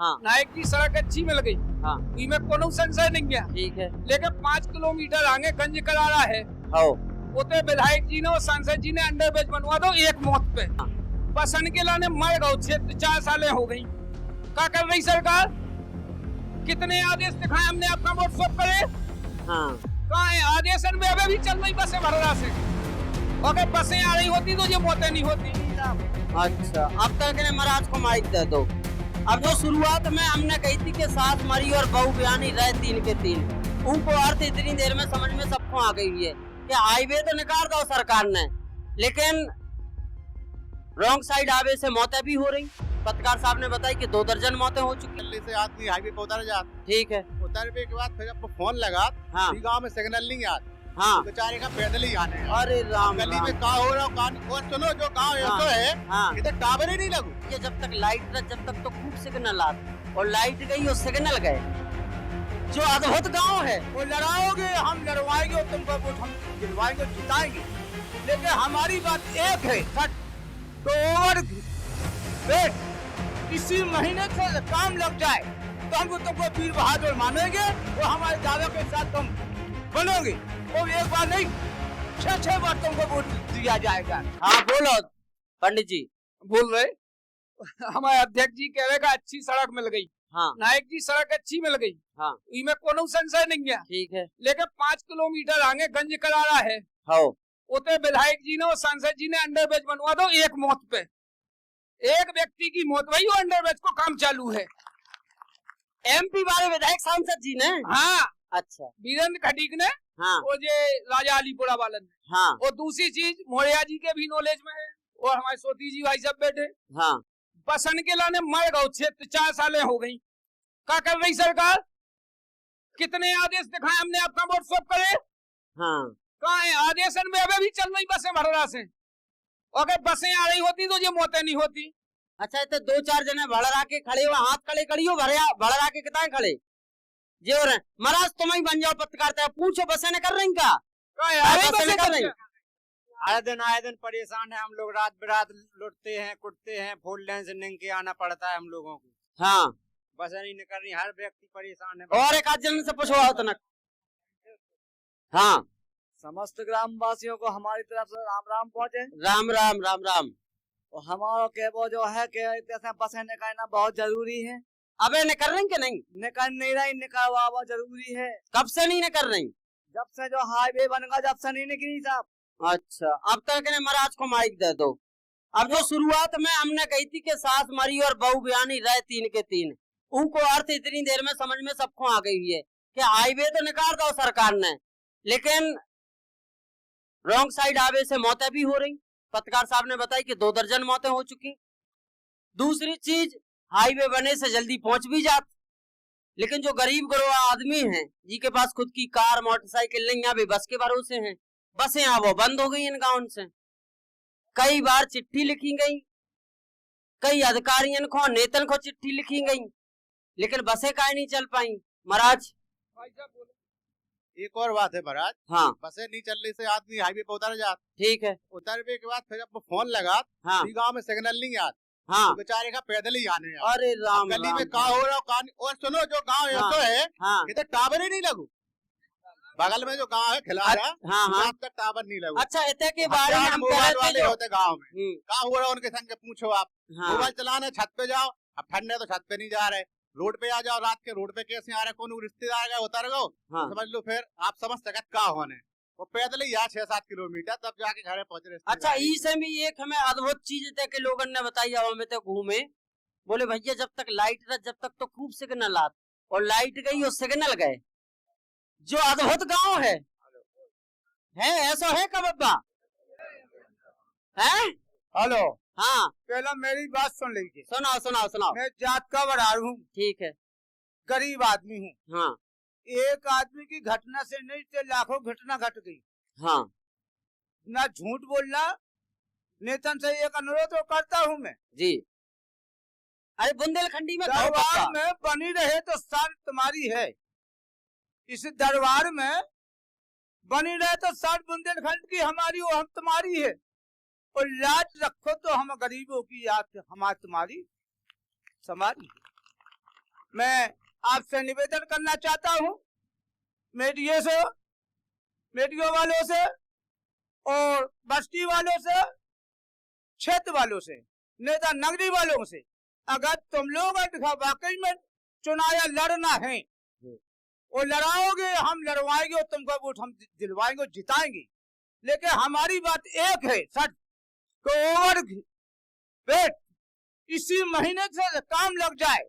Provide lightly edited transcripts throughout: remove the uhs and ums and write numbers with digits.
हाँ। नायक की सड़क अच्छी मिल गई, हाँ। इनमें कोनो संशय नहीं है। ठीक है। लेकिन 5 किलोमीटर आगे गंज करारा है, हाँ। उते विधायक जी ने और सांसद जी ने अंडरब्रिज बनवा दो एक मौत पे। हाँ। बसन के लाने मर गए 4 सालें हो गई। क्या कर रही सरकार? कितने आदेश दिखाए हमने, आपका वोट स्वैप करे। हाँ। कहाँ है आदेश? अभी भी चल रही बसें भररा से, अगर बसें आ रही होती तो ये मौतें नहीं होती। अच्छा, अब तक ने महाराज को माइक दे दो। अब जो शुरुआत में हमने कही थी कि सास मरी और बहू बयानी रहे 3 के 3, उनको अर्थ इतनी देर में समझ में सबको आ गई है कि हाईवे तो निकाल दो सरकार ने, लेकिन रॉन्ग साइड हाईवे से मौतें भी हो रही। पत्रकार साहब ने बताई कि 2 दर्जन मौतें हो चुकी। दिल्ली से आदमी हाईवे पे उतर जाता, ठीक है। उतरने के बाद फिर जब फोन लगा, हाँ। गाँव में सिग्नल नहीं आता, हाँ। बेचारे का पैदल ही आने। अरे राम गली राम। में कहा हो रहा और सुनो जो गाँव हाँ। है, हाँ। इधर टावर ही नहीं लगू। ये जब तक लाइट रह जब तक तो खूब सिग्नल आते, और लाइट गई और सिग्नल गए। जो अद्भुत गांव है वो लड़ाओगे, हम लड़वाएंगे और तुमको वोट हम दिलवाएंगे, जिताएंगे। लेकिन हमारी बात एक है, तो ओवर वेट इसी महीने से काम लग जाए तो हम तुमको वीर बहादुर मानेंगे और हमारे दादा के साथ तुम बनोगे। वो एक बार नहीं 6 बार तुमको वोट दिया जाएगा। हाँ बोलो पंडित जी। बोल रहे हमारे अध्यक्ष जी कह रहे का अच्छी सड़क मिल गई। हाँ। नायक जी सड़क अच्छी मिल गई, हाँ। इनमें कोनो संशय नहीं है। ठीक है। लेकिन 5 किलोमीटर आगे गंज करारा है, हाँ। उते विधायक जी ने और सांसद जी ने अंडरब्रिज बनवा दो एक मौत पे। एक व्यक्ति की मौत वही, वो अंडरब्रिज को काम चालू है। एमपी वाले विधायक सांसद जी ने? हाँ। अच्छा। वीरेंद्र खटीक ने, हाँ। वो जे राजा अलीपुरा वालन ने। हाँ। और दूसरी चीज मोरिया जी के भी नॉलेज में है, और हमारे सोती जी भाई सब बैठे। हाँ। बसन के लाने मर गए 4 सालें हो गई। क्या कर रही सरकार? कितने आदेश दिखाए हमने, आपका वोट स्वैप करे। हाँ। कहाँ है आदेश? अभी भी चल रही बसें भररा से, अगर बसें आ रही होती तो ये मौतें नहीं होती। अच्छा, तो 2-4 जने भड़रा के खड़े हो, हाथ खड़े कड़ी हो, भड़रा के कितना खड़े जे हो रहे। महाराज तुम ही बन जाओ पत्रकार, पूछो बसें कर रही का? बसें कर रही। आए दिन परेशान है हम लोग, रात बिरात लुटते हैं, कुटते हैं, 4 लेन से निकल के आना पड़ता है हम लोगों को। हाँ। बस नहीं निकल रही, हर व्यक्ति परेशान है। और एक आध जन से पूछो तनक। हाँ। समस्त ग्रामवासियों को हमारी तरफ से राम राम पहुँचे। राम राम राम राम। और हमारा के वो जो है कि बसें निकालना बहुत जरूरी है। अबे निकल रही कि नहीं? निकल नहीं रही, निकालवा वो जरूरी है। कब से नहीं निकल रही? जब से जो हाईवे बनेगा जब से नहीं निकली साहब। अच्छा, अब तक ने महाराज को माइक दे दो। अब जो शुरुआत में हमने कही थी कि सास मरी और बहू बयानी रहे 3 के 3, उनको अर्थ इतनी देर में समझ में सबको आ गई है कि हाईवे तो निकाल दो सरकार ने, लेकिन रॉन्ग साइड हाईवे से मौतें भी हो रही। पत्रकार साहब ने बताई कि 2 दर्जन मौतें हो चुकी। दूसरी चीज, हाईवे बने से जल्दी पहुंच भी जात, लेकिन जो गरीब गरोह आदमी हैं जिनके पास खुद की कार मोटरसाइकिल नहीं, यहाँ भी बस के भरोसे हैं। बसें अब वो बंद हो गई इन गाँव से। कई बार चिट्ठी लिखी गई, कई अधिकारियों को नेतन को चिट्ठी लिखी गई, लेकिन बसें काहे नहीं चल पाई महाराज? एक और बात है महाराज। हाँ। बसें नहीं चल रही से आदमी हाईवे पे उतर जाता, ठीक है। उतरने के बाद फिर जब फोन लगा, हाँ। गाँव में सिग्नल नहीं आता, हाँ। बेचारे का पैदल ही आने। अरे राम गली राम। में कहा हो रहा और सुनो जो गाँव हाँ। है, हाँ। इधर टावर ही नहीं लगू। बगल में जो गाँव है खिलारा, हाँ हाँ। अब तक टावर नहीं लगू। अच्छा, इतने के बारे में हम कह मोबाइल रहे वाले थे होते गाँव में, कहा हो रहा उनके संग के पूछो आप। हाँ। मोबाइल चलाने छत पे जाओ, अब ठंड है तो छत पे नहीं जा रहे, रोड पे आ जाओ, रात के रोड पे कैसे आ रहे, कौन रिश्तेदार का उतर गो। हाँ। समझ लो फिर आप समझ सकत का होने, वो पैदल ही 6-7 किलोमीटर तब जाके घर पहुंच रहे। अच्छा, इसे भी एक हमें अद्भुत चीज थे कि लोगों ने बताई, अब हमें तो घूमे बोले भैया जब तक लाइट रह जब तक तो खूब सिग्नल आत, और लाइट गई और सिग्नल गए। जो अद्भुत गांव है ऐसा है का बब्बा? है? हेलो। हाँ। पहला मेरी बात सुन लीजिए। सुनाओ सुनाओ सुनाओ। मैं जात का बराड़ हूँ, ठीक है। गरीब आदमी हूँ। हाँ। एक आदमी की घटना से नहीं तो लाखों घटना घट गई। हाँ। ना झूठ बोलना, नेतन से एक अनुरोध तो करता हूँ मैं जी। अरे बुंदेलखंडी में दरबार में बनी रहे तो सार तुम्हारी है। इस दरबार में बनी रहे तो सार बुंदेलखंड की हमारी, वो हम तुम्हारी है। और लाज रखो तो हम गरीबों की याद हमारी तुम्हारी समारी। मैं आपसे निवेदन करना चाहता हूँ मीडिया वालों से और बस्ती वालों से, क्षेत्र वालों से, नेता नगरी वालों से, अगर तुम लोग वाकई में चुनाव लड़ना है वो लड़ाओगे, हम लड़वाएंगे और तुमको वोट हम दिलवाएंगे, जिताएंगे। लेकिन हमारी बात एक है सर, तो ओवर पेट इसी महीने से काम लग जाए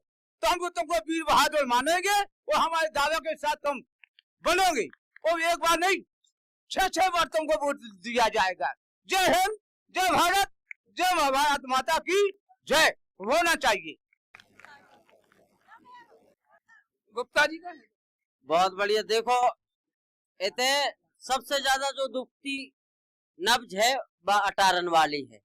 तो हम तुमको वीर बहादुर मानेंगे और हमारे दादा के साथ तुम बनोगे। और एक बार नहीं 6 बार तुमको वोट दिया जाएगा। जय हिंद, जय भारत, जय भारत माता की जय होना चाहिए। गुप्ता जी का बहुत बढ़िया। देखो इते सबसे ज्यादा जो दुखती नब्ज है वह अटारन वाली है।